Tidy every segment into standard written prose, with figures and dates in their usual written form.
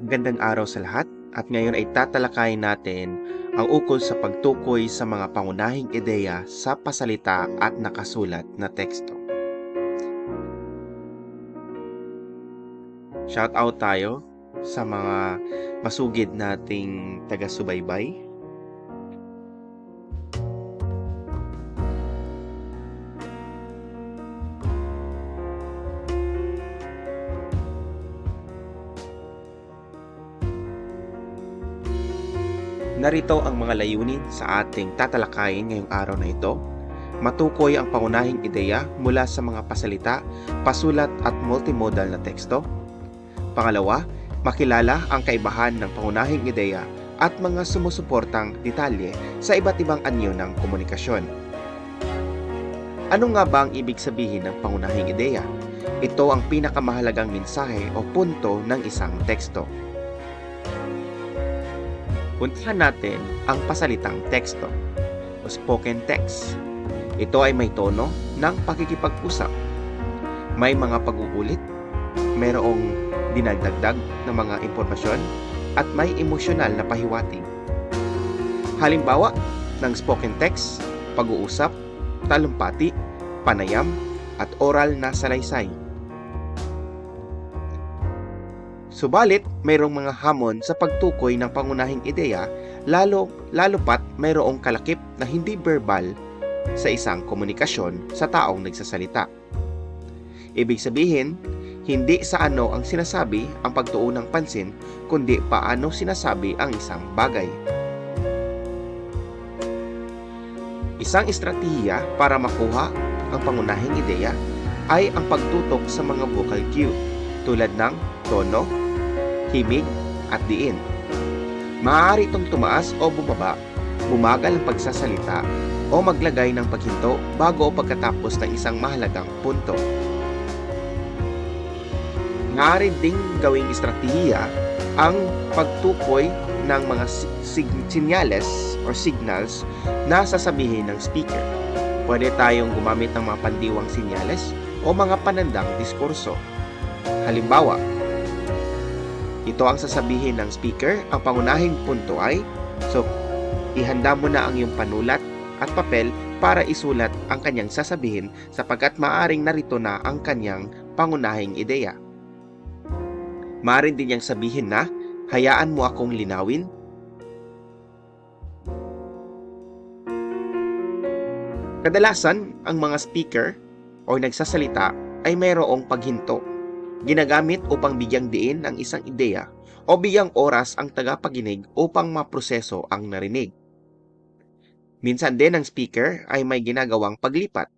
Magandang araw sa lahat at ngayon ay tatalakayin natin ang ukol sa pagtukoy sa mga pangunahing ideya sa pasalita at nakasulat na teksto. Shout out tayo sa mga masugid nating taga-subaybay. Narito ang mga layunin sa ating tatalakayin ngayong araw na ito. Matukoy ang pangunahing ideya mula sa mga pasalita, pasulat at multimodal na teksto. Pangalawa, makilala ang kaibahan ng pangunahing ideya at mga sumusuportang detalye sa iba't ibang anyo ng komunikasyon. Ano nga ba ang ibig sabihin ng pangunahing ideya? Ito ang pinakamahalagang mensahe o punto ng isang teksto. Puntahan natin ang pasalitang teksto o spoken text. Ito ay may tono ng pakikipag-usap. May mga pag-uulit, mayroong dinagdagdag na mga impormasyon, at may emosyonal na pahiwatig. Halimbawa ng spoken text, pag-uusap, talumpati, panayam, at oral na salaysay. Subalit, mayroong mga hamon sa pagtukoy ng pangunahing ideya, lalo pat mayroong kalakip na hindi verbal sa isang komunikasyon sa taong nagsasalita. Ibig sabihin, hindi sa ano ang sinasabi ang pagtuon ng pansin, kundi paano sinasabi ang isang bagay. Isang estratehiya para makuha ang pangunahing ideya ay ang pagtutok sa mga vocal cue tulad ng tono, himig at diin. Maaari itong tumaas o bumaba, bumagal ang pagsasalita, o maglagay ng paghinto bago o pagkatapos ng isang mahalagang punto. Maaari ding gawing estratehiya ang pagtukoy ng mga sinyales or signals na sasabihin ng speaker. Pwede tayong gumamit ng mga pandiwang sinyales o mga panandang diskurso. Halimbawa, ito ang sasabihin ng speaker, ang pangunahing punto ay, ihanda mo na ang iyong panulat at papel para isulat ang kanyang sasabihin sapagkat maaaring narito na ang kanyang pangunahing ideya. Maaari din niyang sabihin na, hayaan mo akong linawin. Kadalasan, ang mga speaker o nagsasalita ay mayroong paghinto. Ginagamit upang bigyang diin ang isang ideya o bigyang oras ang tagapakinig upang maproseso ang narinig. Minsan din ang speaker ay may ginagawang paglipat.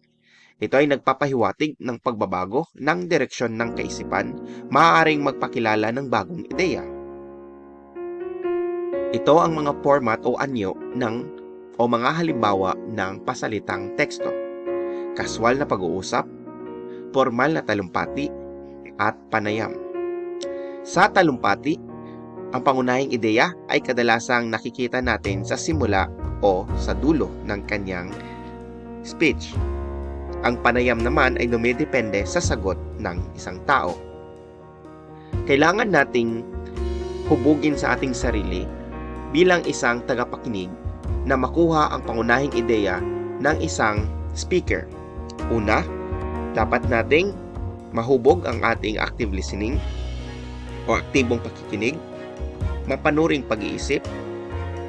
Ito ay nagpapahiwatig ng pagbabago ng direksyon ng kaisipan, maaaring magpakilala ng bagong ideya. Ito ang mga format o anyo o mga halimbawa ng pasalitang teksto. Kaswal na pag-uusap, formal na talumpati, at panayam. Sa talumpati, ang pangunahing ideya ay kadalasang nakikita natin sa simula o sa dulo ng kanyang speech. Ang panayam naman ay dumidepende sa sagot ng isang tao. Kailangan nating hubugin sa ating sarili bilang isang tagapakinig na makuha ang pangunahing ideya ng isang speaker. Una, dapat nating mahubog ang ating active listening o aktibong pakikinig, mapanuring pag-iisip,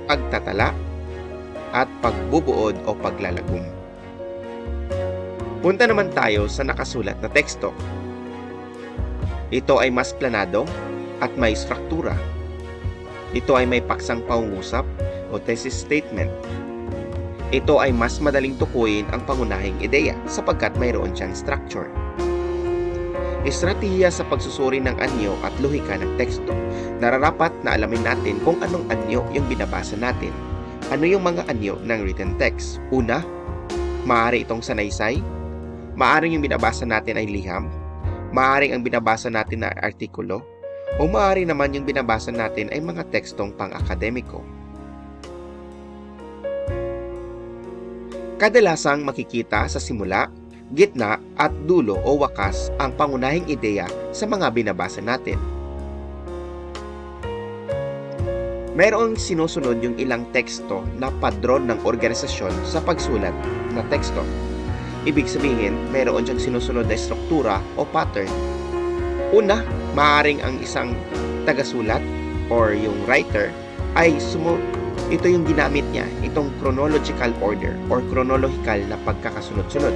pagtatala, at pagbubuod o paglalagom. Punta naman tayo sa nakasulat na teksto. Ito ay mas planado at may struktura. Ito ay may paksang pangungusap o thesis statement. Ito ay mas madaling tukuyin ang pangunahing ideya sapagkat mayroon siyang structure. Estratehiya sa pagsusuri ng anyo at lohika ng teksto. Nararapat na alamin natin kung anong anyo yung binabasa natin. Ano yung mga anyo ng written text? Una, maaari itong sanaysay. Maaring yung binabasa natin ay liham. Maaring ang binabasa natin ay artikulo. O maaari naman yung binabasa natin ay mga tekstong pang-akademiko. Kadalasang makikita sa simula, gitna at dulo o wakas ang pangunahing ideya sa mga binabasa natin. Mayroong sinusunod yung ilang teksto na padron ng organisasyon sa pagsulat na teksto. Ibig sabihin, mayroon diyang sinusunod na struktura o pattern. Una, maaaring ang isang tagasulat or yung writer ay ito yung ginamit niya, itong chronological order or chronological na pagkakasunod-sunod.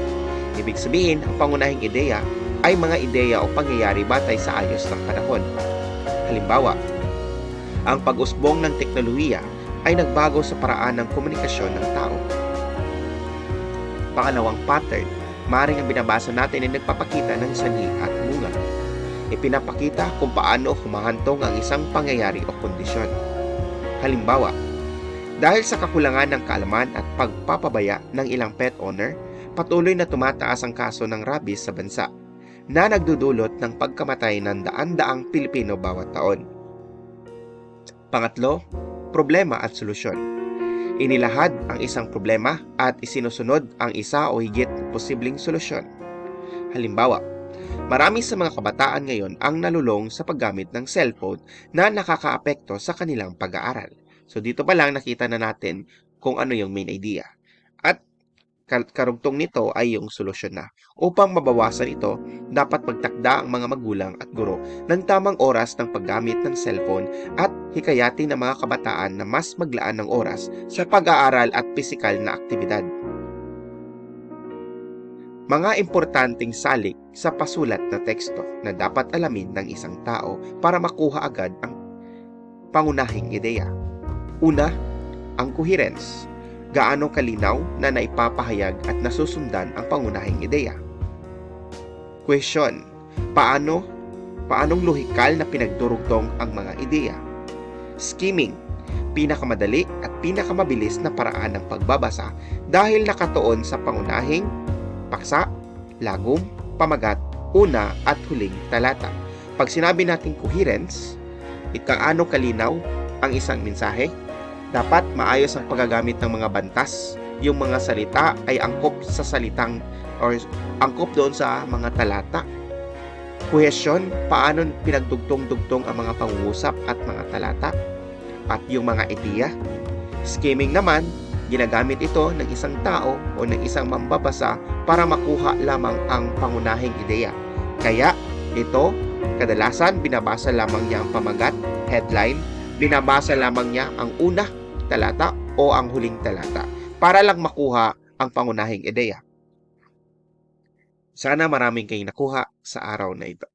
Ibig sabihin, ang pangunahing ideya ay mga ideya o pangyayari batay sa ayos ng panahon. Halimbawa, ang pag-usbong ng teknolohiya ay nagbago sa paraan ng komunikasyon ng tao. Pangalawang pattern, maaaring ang binabasa natin ay nagpapakita ng sanhi at bunga. Ipinapakita kung paano humahantong ang isang pangyayari o kondisyon. Halimbawa, dahil sa kakulangan ng kaalaman at pagpapabaya ng ilang pet owner, patuloy na tumataas ang kaso ng rabies sa bansa, na nagdudulot ng pagkamatay ng daan-daang Pilipino bawat taon. Pangatlo, problema at solusyon. Inilahad ang isang problema at isinusunod ang isa o higit posibleng solusyon. Halimbawa, marami sa mga kabataan ngayon ang nalulong sa paggamit ng cellphone na nakakaapekto sa kanilang pag-aaral. So dito pa lang nakita na natin kung ano yung main idea. At karugtong nito ay yung solusyon na. Upang mabawasan ito, dapat magtakda ang mga magulang at guro ng tamang oras ng paggamit ng cellphone at hikayatin ang mga kabataan na mas maglaan ng oras sa pag-aaral at pisikal na aktibidad. Mga importanteng salik sa pasulat na teksto na dapat alamin ng isang tao para makuha agad ang pangunahing ideya. Una, ang coherence. Gaano kalinaw na naipapahayag at nasusundan ang pangunahing ideya. Question, paanong lohikal na pinagdurugtong ang mga ideya? Skimming, pinakamadali at pinakamabilis na paraan ng pagbabasa dahil nakatuon sa pangunahing, paksa, lagom, pamagat, una at huling talata. Pag sinabi natin coherence, kaano kalinaw ang isang mensahe, dapat maayos ang paggagamit ng mga bantas. Yung mga salita ay angkop sa salitang or angkop doon sa mga talata. Cohesion, paano pinagdugtong-dugtong ang mga pangungusap at mga talata at yung mga ideya. Skimming naman, ginagamit ito ng isang tao o ng isang mambabasa para makuha lamang ang pangunahing ideya. Kaya ito, kadalasan binabasa lamang niya ang pamagat, headline, binabasa lamang niya ang una talata o ang huling talata para lang makuha ang pangunahing ideya. Sana maraming kayong nakuha sa araw na ito.